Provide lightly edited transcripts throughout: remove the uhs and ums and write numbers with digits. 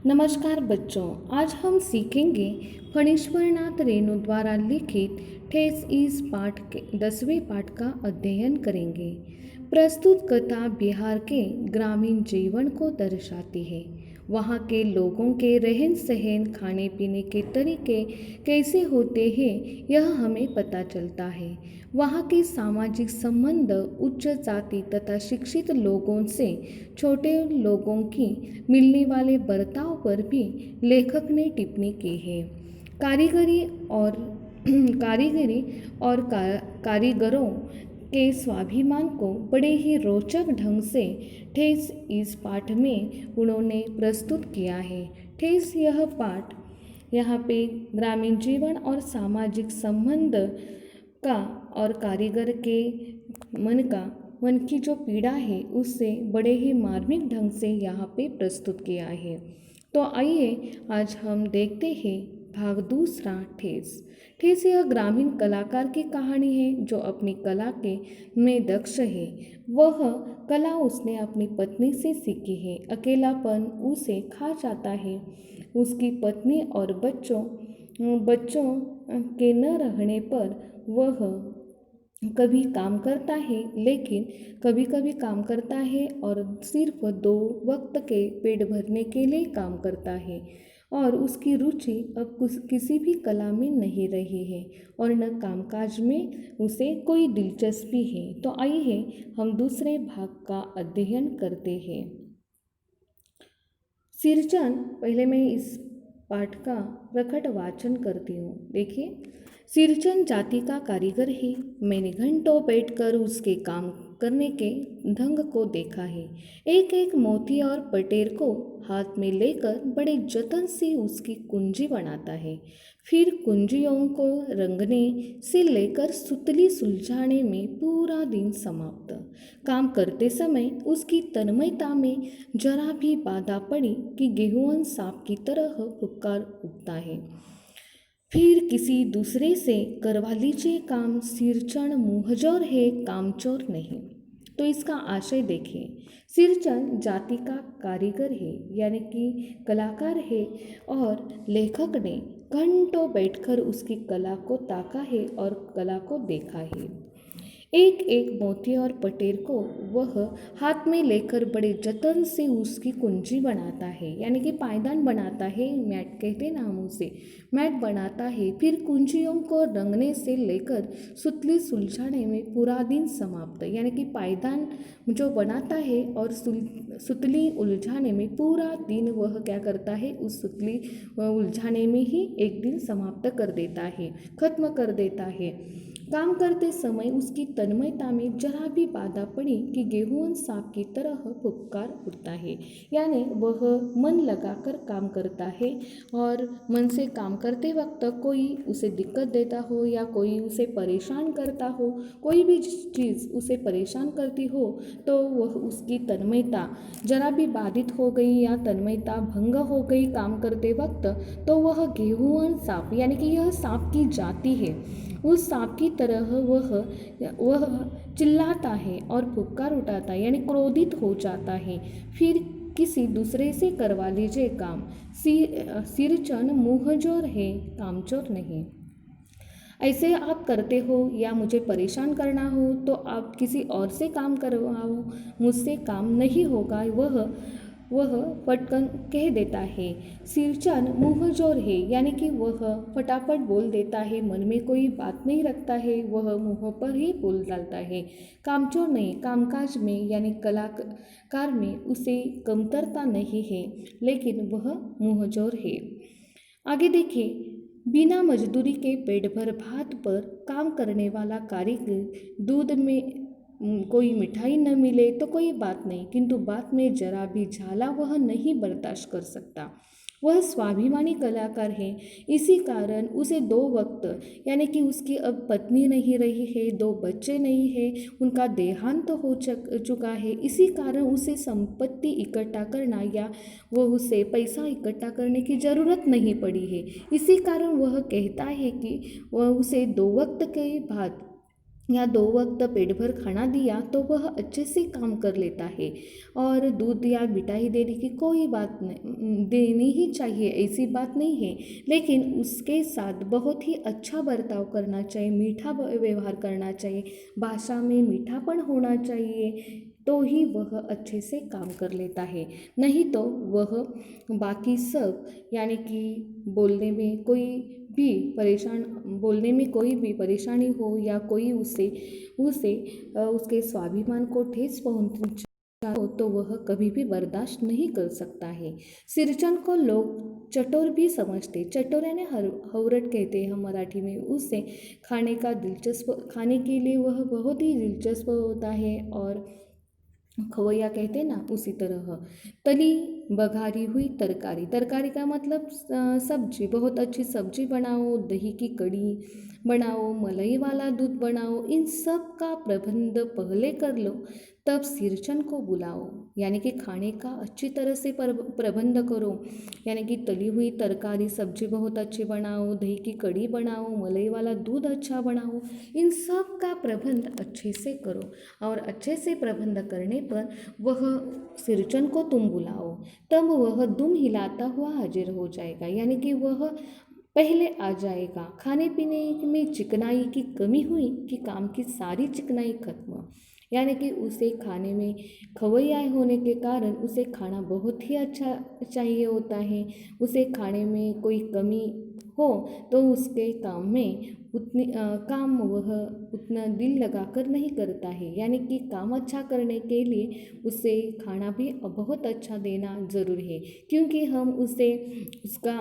नमस्कार बच्चों, आज हम सीखेंगे फणीश्वरनाथ रेणु द्वारा लिखित ठेस इस पाठ के 10वें पाठ का अध्ययन करेंगे। प्रस्तुत कथा बिहार के ग्रामीण जीवन को दर्शाती है। वहाँ के लोगों के रहन सहन, खाने पीने के तरीके कैसे होते हैं यह हमें पता चलता है। वहाँ के सामाजिक संबंध, उच्च जाति तथा शिक्षित लोगों से छोटे लोगों की मिलने वाले बर्ताव पर भी लेखक ने टिप्पणी की है। कारीगरी और कारीगरों के स्वाभिमान को बड़े ही रोचक ढंग से ठेस इस पाठ में उन्होंने प्रस्तुत किया है। ठेस यह पाठ यहाँ पे ग्रामीण जीवन और सामाजिक संबंध का और कारीगर के मन की जो पीड़ा है उससे बड़े ही मार्मिक ढंग से यहाँ पे प्रस्तुत किया है। तो आइए आज हम देखते हैं भाग दूसरा ठेस। ठेस यह ग्रामीण कलाकार की कहानी है जो अपनी कला के में दक्ष है। वह कला उसने अपनी पत्नी से सीखी है। अकेलापन उसे खा जाता है। उसकी पत्नी और बच्चों के न रहने पर वह कभी काम करता है, लेकिन कभी कभी काम करता है और सिर्फ 2 वक्त के पेट भरने के लिए काम करता है और उसकी रुचि अब किसी भी कला में नहीं रही है और न कामकाज में उसे कोई दिलचस्पी है। तो आइए हम दूसरे भाग का अध्ययन करते हैं। सिरचन, पहले मैं इस पाठ का प्रकट वाचन करती हूँ। देखिए, सिरचन जाति का कारीगर है। मैंने घंटों बैठकर उसके काम करने के ढंग को देखा है। एक एक मोती और पटेर को हाथ में लेकर बड़े जतन से उसकी कुंजी बनाता है। फिर कुंजियों को रंगने से लेकर सुतली सुलझाने में पूरा दिन समाप्त। काम करते समय उसकी तन्मयता में जरा भी बाधा पड़ी कि गेहूं सांप की तरह फुफकार उठता है। फिर किसी दूसरे से करवा लीजिए काम। सिरचन मुंहजोर है, कामचोर नहीं। तो इसका आशय देखिए। सिरचन जाति का कारीगर है, यानी कि कलाकार है, और लेखक ने घंटों बैठकर उसकी कला को ताका है और कला को देखा है। एक एक मोती और पटेर को वह हाथ में लेकर बड़े जतन से उसकी कुंजी बनाता है, यानी कि पायदान बनाता है। मैट कहते ना हम उसे, मैट बनाता है। फिर कुंजियों को रंगने से लेकर सुतली सुलझाने में पूरा दिन समाप्त, यानी कि पायदान जो बनाता है और सुतली उलझाने में पूरा दिन वह क्या करता है, उस सुतली उलझाने में ही एक दिन समाप्त कर देता है, खत्म कर देता है। काम करते समय उसकी तन्मयता में जरा भी बाधा पड़ी कि गेहूं सांप की तरह फुफकार उठता है, यानी वह मन लगाकर काम करता है और मन से काम करते वक्त कोई उसे दिक्कत देता हो या कोई उसे परेशान करता हो, कोई भी चीज़ उसे परेशान करती हो, तो वह उसकी तन्मयता जरा भी बाधित हो गई या तन्मयता भंग हो गई काम करते वक्त, तो वह गेहूं सांप, यानी कि यह सांप की जाति है, उस सांप की तरह वह चिल्लाता है और फुफकार उठाता है, यानी क्रोधित हो जाता है। फिर किसी दूसरे से करवा लीजिए काम। सिरचन मुंहजोर है, कामचोर नहीं। ऐसे आप करते हो या मुझे परेशान करना हो तो आप किसी और से काम करवाओ, मुझसे काम नहीं होगा, वह फटकन कह देता है। सिरचन मुंहजोर है, यानी कि वह फटाफट बोल देता है, मन में कोई बात नहीं रखता है, वह मुंह पर ही बोल डालता है। कामचोर नहीं, कामकाज में यानी कलाकार में उसे कमतरता नहीं है, लेकिन वह मुंहजोर है। आगे देखिए, बिना मजदूरी के पेट भर भात पर काम करने वाला कारीगर, दूध में कोई मिठाई न मिले तो कोई बात नहीं, किंतु बात में जरा भी झाला वह नहीं बर्दाश्त कर सकता। वह स्वाभिमानी कलाकार है। इसी कारण उसे 2 वक्त, यानी कि उसकी अब पत्नी नहीं रही है, 2 बच्चे नहीं है, उनका देहांत हो चुका है। इसी कारण उसे संपत्ति इकट्ठा करना या वह उसे पैसा इकट्ठा करने की ज़रूरत नहीं पड़ी है। इसी कारण वह कहता है कि वह उसे 2 वक्त के बाद या 2 वक्त पेट भर खाना दिया तो वह अच्छे से काम कर लेता है। और दूध या मिठाई देने की कोई बात नहीं, देनी ही चाहिए, ऐसी बात नहीं है, लेकिन उसके साथ बहुत ही अच्छा बर्ताव करना चाहिए, मीठा व्यवहार करना चाहिए, भाषा में मीठापन होना चाहिए, तो ही वह अच्छे से काम कर लेता है। नहीं तो वह बाकी सब यानी कि बोलने में कोई भी बोलने में कोई भी परेशानी हो या कोई उसे उसे उसके स्वाभिमान को ठेस पहुंचा हो तो वह कभी भी बर्दाश्त नहीं कर सकता है। सिरचन को लोग चटोर भी समझते, चटोर यानी हवरट कहते हैं हम मराठी में उसे। खाने के लिए वह बहुत ही दिलचस्प होता है और खवैया कहते हैं ना, उसी तरह तली बघारी हुई तरकारी, तरकारी का मतलब सब्जी, बहुत अच्छी सब्जी बनाओ, दही की कड़ी बनाओ, मलाई वाला दूध बनाओ, इन सब का प्रबंध पहले कर लो, तब सिरचन को बुलाओ। यानी कि खाने का अच्छी तरह से प्रबंध करो, यानी कि तली हुई तरकारी सब्जी बहुत अच्छी बनाओ, दही की कड़ी बनाओ, मलाई वाला दूध अच्छा बनाओ, इन सब का प्रबंध अच्छे से करो। और अच्छे से प्रबंध करने पर वह सिरचन को तुम बुलाओ, तब वह दुम हिलाता हुआ हाजिर हो जाएगा, यानी कि वह पहले आ जाएगा। खाने पीने में चिकनाई की कमी हुई कि काम की सारी चिकनाई खत्म, यानी कि उसे खाने में खवैया होने के कारण उसे खाना बहुत ही अच्छा चाहिए होता है। उसे खाने में कोई कमी हो तो उसके काम में काम वह उतना दिल लगाकर नहीं करता है, यानी कि काम अच्छा करने के लिए उसे खाना भी बहुत अच्छा देना ज़रूरी है, क्योंकि हम उसे उसका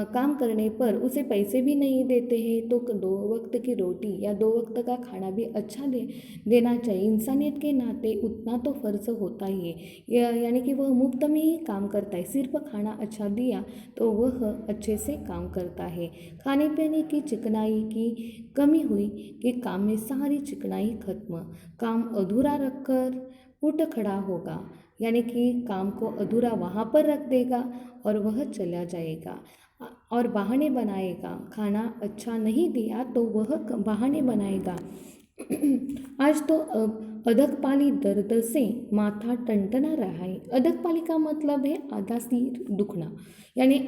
काम करने पर उसे पैसे भी नहीं देते हैं, तो 2 वक्त की रोटी या 2 वक्त का खाना भी अच्छा देना चाहिए। इंसानियत के नाते उतना तो फ़र्ज़ होता ही है, यानी कि वह मुफ्त में ही काम करता है, सिर्फ खाना अच्छा दिया तो वह अच्छे से काम करता है। खाने पीने की चिकनाई की कमी हुई कि काम में सारी चिकनाई खत्म, काम अधूरा रखकर उठ खड़ा होगा, यानी कि काम को अधूरा वहाँ पर रख देगा और वह चला जाएगा और बहाने बनाएगा। खाना अच्छा नहीं दिया तो वह बहाने बनाएगा। आज तो अधकपाली दर्द से माथा टनटना रहा है। अधकपाली का मतलब है आधा सिर दुखना, यानी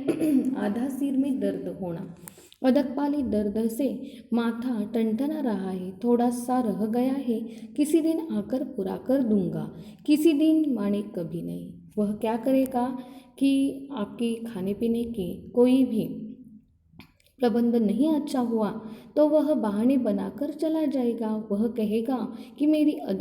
आधा सिर में दर्द होना। अधकपाली दर्द से माथा टनटना रहा है, थोड़ा सा रह गया है, किसी दिन आकर पूरा कर दूंगा, किसी दिन माने कभी नहीं। वह क्या करेगा कि आपके खाने पीने की कोई भी प्रबंध नहीं अच्छा हुआ तो वह बहाने बनाकर चला जाएगा। वह कहेगा कि मेरी अब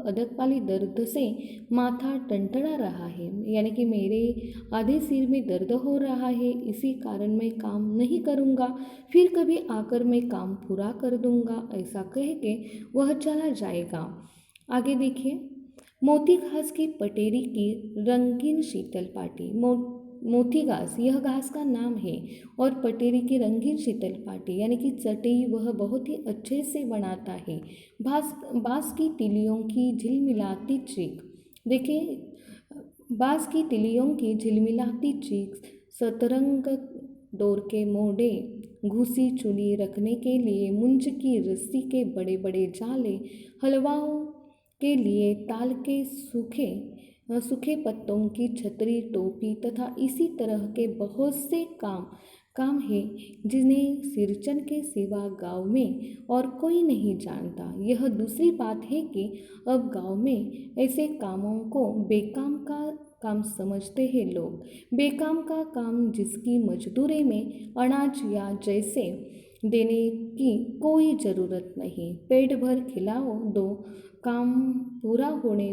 अधकपाली दर्द से माथा टनटना रहा है, यानी कि मेरे आधे सिर में दर्द हो रहा है, इसी कारण मैं काम नहीं करूँगा, फिर कभी आकर मैं काम पूरा कर दूँगा, ऐसा कह के वह चला जाएगा। आगे देखिए, मोती घास की पटेरी की रंगीन शीतल पाटी। मोती घास यह घास का नाम है और पटेरी की रंगीन शीतल पाटी यानी कि चटई वह बहुत ही अच्छे से बनाता है। बाँस की तिलियों की झिलमिलाती चीख, देखिए बाँस की तिलियों की झिलमिलाती चीख, सतरंग डोर के मोड़े, घुसी चुनी रखने के लिए मुंज की रस्सी के बड़े बड़े जाले, हलवाओं के लिए ताल के सूखे पत्तों की छतरी, टोपी तथा इसी तरह के बहुत से काम है जिन्हें सिरचन के सिवा गांव में और कोई नहीं जानता। यह दूसरी बात है कि अब गांव में ऐसे कामों को बेकाम का काम समझते हैं लोग। बेकाम का काम जिसकी मजदूरी में अनाज या जैसे देने की कोई ज़रूरत नहीं, पेट भर खिलाओ दो, काम पूरा होने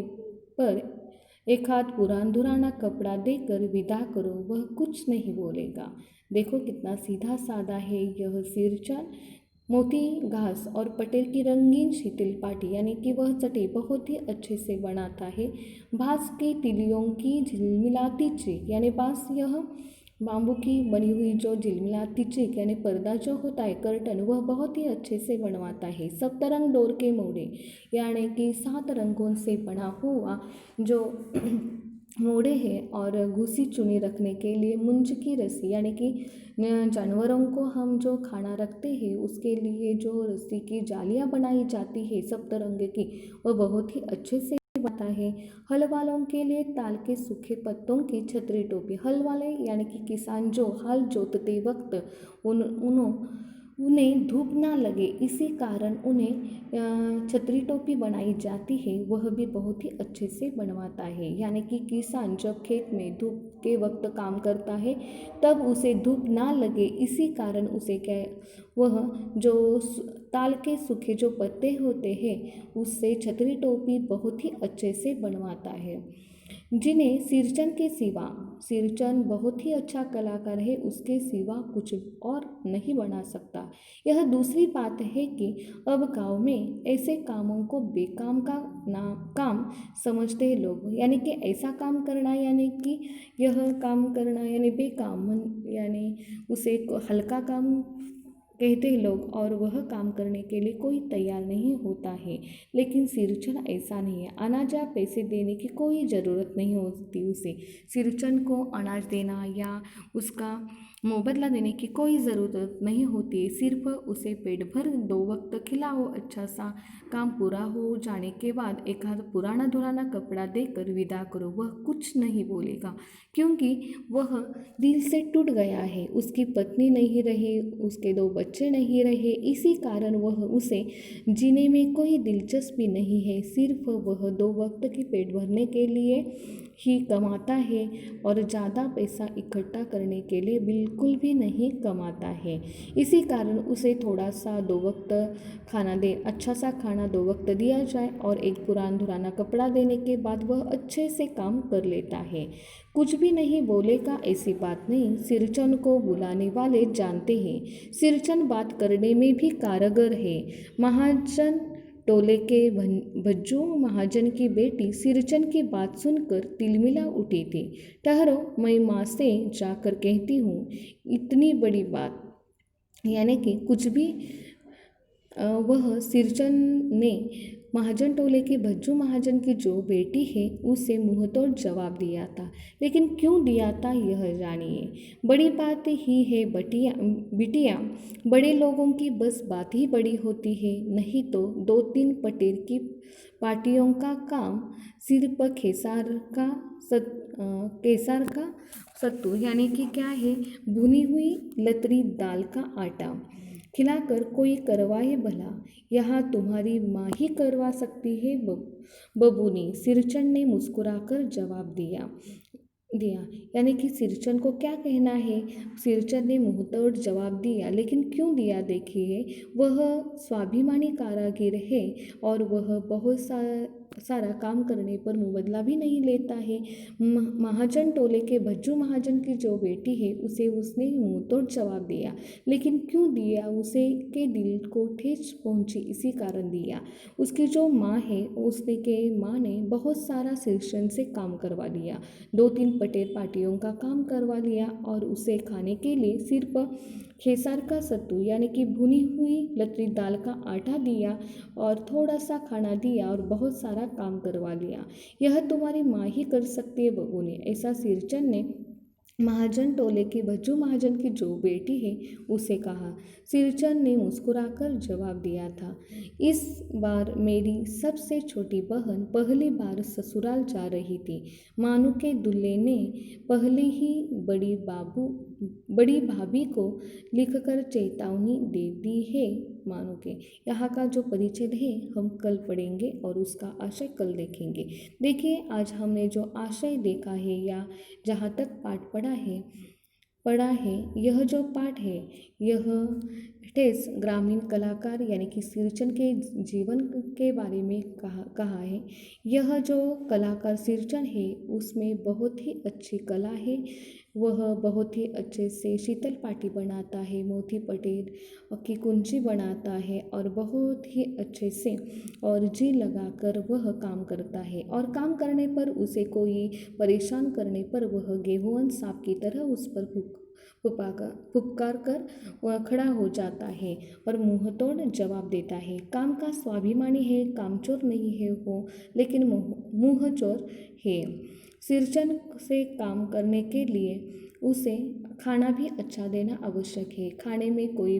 पर एक हाथ पुराना कपड़ा देकर विदा करो, वह कुछ नहीं बोलेगा। देखो कितना सीधा साधा है यह सिरचन। मोती घास और पटेल की रंगीन शीतल पाटी यानी कि वह चटई बहुत ही अच्छे से बनाता है। बाँस की तिलियों की झिलमिलाती चीख यानी बाँस यह बाम्बू की बनी हुई जो झिलमिलाती चीख यानी पर्दा जो होता है कर्टन, वह बहुत ही अच्छे से बनवाता है। सप्तरंग डोर के मोड़े यानी कि 7 रंगों से बना हुआ जो मोड़े हैं और घुसी चुनी रखने के लिए मुंज की रस्सी यानी कि जानवरों को हम जो खाना रखते हैं उसके लिए जो रस्सी की जालियाँ बनाई जाती है सब तरंगे की, वह बहुत ही अच्छे से बनता है। हल वालों के लिए ताल के सूखे पत्तों की छतरी टोपी। हल वाले यानी कि किसान जो हल जोतते वक्त उन्हें धूप ना लगे इसी कारण उन्हें छतरी टोपी बनाई जाती है, वह भी बहुत ही अच्छे से बनवाता है। यानी कि किसान जब खेत में धूप के वक्त काम करता है तब उसे धूप ना लगे इसी कारण उसे क्या वह जो ताल के सूखे जो पत्ते होते हैं उससे छतरी टोपी बहुत ही अच्छे से बनवाता है। जिन्हें सिरचन के सिवा, सिरचन बहुत ही अच्छा कलाकार है, उसके सिवा कुछ और नहीं बना सकता। यह दूसरी बात है कि अब गांव में ऐसे कामों को बेकाम का काम समझते हैं लोग। यानी कि ऐसा काम करना यानी कि यह काम करना यानी बेकाम यानी उसे हल्का काम कहते हैं लोग और वह काम करने के लिए कोई तैयार नहीं होता है। लेकिन सिरचन ऐसा नहीं है, अनाज या पैसे देने की कोई ज़रूरत नहीं होती उसे। सिरचन को अनाज देना या उसका मुबदला देने की कोई ज़रूरत नहीं होती, सिर्फ उसे पेट भर 2 वक्त खिलाओ। अच्छा सा काम पूरा हो जाने के बाद एक आध पुराना धुराना कपड़ा देकर विदा करो, वह कुछ नहीं बोलेगा क्योंकि वह दिल से टूट गया है। उसकी पत्नी नहीं रही, उसके 2 बच्चे नहीं रहे, इसी कारण वह उसे जीने में कोई दिलचस्पी नहीं है। सिर्फ वह 2 वक्त की पेट भरने के लिए ही कमाता है और ज़्यादा पैसा इकट्ठा करने के लिए बिल्कुल भी नहीं कमाता है। इसी कारण उसे थोड़ा सा 2 वक्त खाना दे, अच्छा सा खाना 2 वक्त दिया जाए और एक पुराना धुराना कपड़ा देने के बाद वह अच्छे से काम कर लेता है। कुछ भी नहीं बोलेगा ऐसी बात नहीं, सिरचन को बुलाने वाले जानते हैं। सिरचन बात करने में भी कारगर है। महाजन टोले के भज्जू महाजन की बेटी सिरचन की बात सुनकर तिलमिला उठी थी। ठहरो, मैं माँ से जाकर कहती हूँ। इतनी बड़ी बात यानी कि कुछ भी वह सिरचन ने महाजन टोले के भज्जू महाजन की जो बेटी है उसे मुंहतोड़ जवाब दिया था। लेकिन क्यों दिया था यह जानिए। बड़ी बात ही है बिटिया, बड़े लोगों की बस बात ही बड़ी होती है, नहीं तो 2-3 पटेल की पार्टियों का काम सिर्फ केसार का सत्तू यानी कि क्या है, भुनी हुई लतरी दाल का आटा खिलाकर कोई करवाए भला। यहाँ तुम्हारी माँ ही करवा सकती है बबूनी, सिरचन ने मुस्कुराकर जवाब दिया। यानी कि सिरचन को क्या कहना है, सिरचन ने मुंहतोड़ जवाब दिया। लेकिन क्यों दिया देखिए, वह स्वाभिमानी कारागिर है और वह बहुत सारा काम करने पर मुबदला भी नहीं लेता है। महाजन टोले के भज्जू महाजन की जो बेटी है उसे उसने मुंहतोड़ जवाब दिया। लेकिन क्यों दिया, उसे के दिल को ठेस पहुंची इसी कारण दिया। उसकी जो माँ है उसने के माँ ने बहुत सारा सिरचन से काम करवा लिया, 2-3 पटेल पार्टियों का काम करवा लिया और उसे खाने के लिए सिर्फ खेसार का सत्तू यानी कि भुनी हुई लतरी दाल का आटा दिया और थोड़ा सा खाना दिया और बहुत सारा काम करवा लिया। यह तुम्हारी माँ ही कर सकती है बबू ने, ऐसा सिरचन ने महाजन टोले के भज्जू महाजन की जो बेटी है उसे कहा। सिरचन ने मुस्कुराकर जवाब दिया था, इस बार मेरी सबसे छोटी बहन पहली बार ससुराल जा रही थी। मानू के दूल्हे ने पहले ही बड़ी भाभी को लिखकर चेतावनी दे दी है। मानू के यहाँ का जो परिच्छेद है हम कल पढ़ेंगे और उसका आशय कल देखेंगे। देखिए, आज हमने जो आशय देखा है या जहाँ तक पाठ पढ़ा है, यह जो पाठ है यह ठेस ग्रामीण कलाकार यानी कि सिरचन के जीवन के बारे में कहा है। यह जो कलाकार सिरचन है उसमें बहुत ही अच्छी कला है, वह बहुत ही अच्छे से शीतल पाटी बनाता है, मोती पटेल की कुंजी बनाता है और बहुत ही अच्छे से और जी लगाकर वह काम करता है। और काम करने पर उसे कोई परेशान करने पर वह गेहूं सांप की तरह उस पर फुपकार कर वह खड़ा हो जाता है और मुंहतोड़ जवाब देता है। काम का स्वाभिमानी है, कामचोर नहीं है वो, लेकिन मुंहचोर है। सिरचन से काम करने के लिए उसे खाना भी अच्छा देना आवश्यक है। खाने में कोई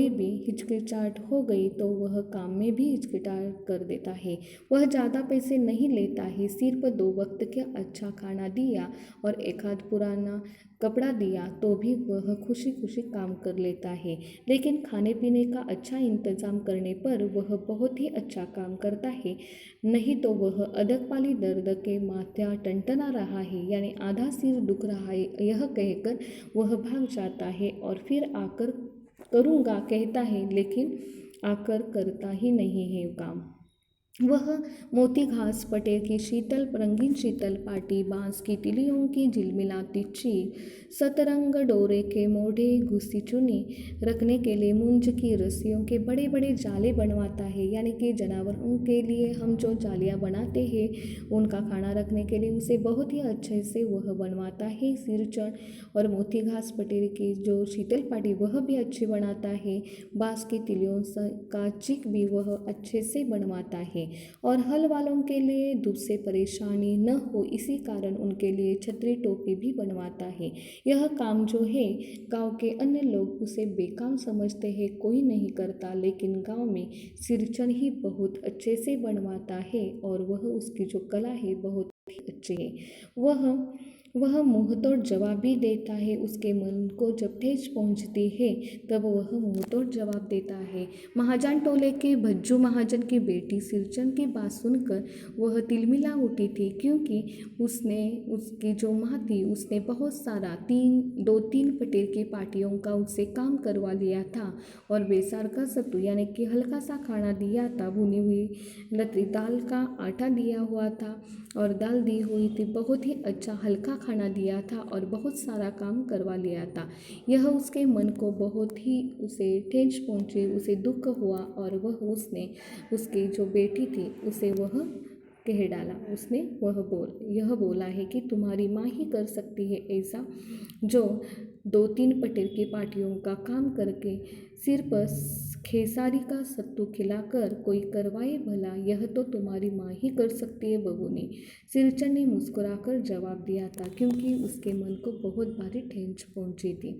भी हिचकिचाहट हो गई तो वह काम में भी हिचकिचाहट कर देता है। वह ज़्यादा पैसे नहीं लेता है, सिर्फ 2 वक्त का अच्छा खाना दिया और एक आध पुराना कपड़ा दिया तो भी वह खुशी खुशी काम कर लेता है। लेकिन खाने पीने का अच्छा इंतज़ाम करने पर वह बहुत ही अच्छा काम करता है, नहीं तो वह अधकपाली दर्द के माथा टनटना रहा है यानी आधा सिर दुख रहा है यह कहकर वह भाग जाता है और फिर आकर करूँगा कहता है, लेकिन आकर करता ही नहीं है काम। वह मोती घास पटेल की रंगीन शीतल पाटी, बांस की तिलियों की झिलमिलाती चीख, सतरंग डोरे के मोढ़े घुसी चुनी रखने के लिए मूंज की रस्सियों के बड़े बड़े जाले बनवाता है। यानी कि जानवरों के लिए हम जो जालियाँ बनाते हैं उनका खाना रखने के लिए उसे बहुत ही अच्छे से वह बनवाता है। सिरचन और मोती घास पटेल की जो शीतल पाटी वह भी अच्छी बनाता है। बांस की तिलियों का चिक भी वह अच्छे से बनवाता है और हल वालों के लिए धूप से परेशानी न हो इसी कारण उनके लिए छतरी टोपी भी बनवाता है। यह काम जो है गांव के अन्य लोग उसे बेकाम समझते हैं, कोई नहीं करता, लेकिन गांव में सिरचन ही बहुत अच्छे से बनवाता है और वह उसकी जो कला है बहुत ही अच्छी है। वह मुंहतोड़ जवाब भी देता है। उसके मन को जब ठेस पहुंचती है तब वह मुंहतोड़ जवाब देता है। महाजन टोले के भज्जू महाजन की बेटी सिरचन की बात सुनकर वह तिलमिला उठी थी, क्योंकि उसकी जो माँ थी उसने बहुत सारा 2-3 पटेल की पार्टियों का उससे काम करवा लिया था और बेसार का सत्तू यानी कि हल्का सा खाना दिया था। भुनी हुई लतरी दाल का आटा दिया हुआ था और दाल दी हुई थी, बहुत ही अच्छा हल्का खाना दिया था और बहुत सारा काम करवा लिया था। यह उसके मन को बहुत ही उसे ठेस पहुँचे, उसे दुख हुआ और उसने उसकी जो बेटी थी उसे वह कह डाला। उसने यह बोला है कि तुम्हारी माँ ही कर सकती है ऐसा, जो 2-3 पटेल की पार्टियों का काम करके सिर पर खेसारी का सत्तू खिलाकर कोई करवाए भला, यह तो तुम्हारी माँ ही कर सकती है बहू ने। सिरचन ने मुस्कुराकर जवाब दिया था, क्योंकि उसके मन को बहुत भारी ठेस पहुंची थी।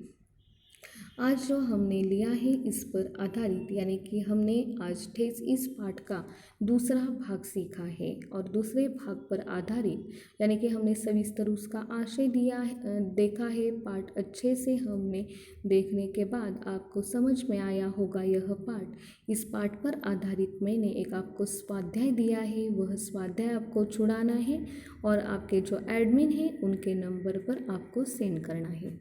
आज जो हमने लिया है इस पर आधारित यानी कि हमने आज ठेस इस पाठ का दूसरा भाग सीखा है और दूसरे भाग पर आधारित यानी कि हमने सविस्तर उसका आशय देखा है। पाठ अच्छे से हमने देखने के बाद आपको समझ में आया होगा यह पाठ। इस पाठ पर आधारित मैंने एक आपको स्वाध्याय दिया है, वह स्वाध्याय आपको छुड़ाना है और आपके जो एडमिन है उनके नंबर पर आपको सेंड करना है।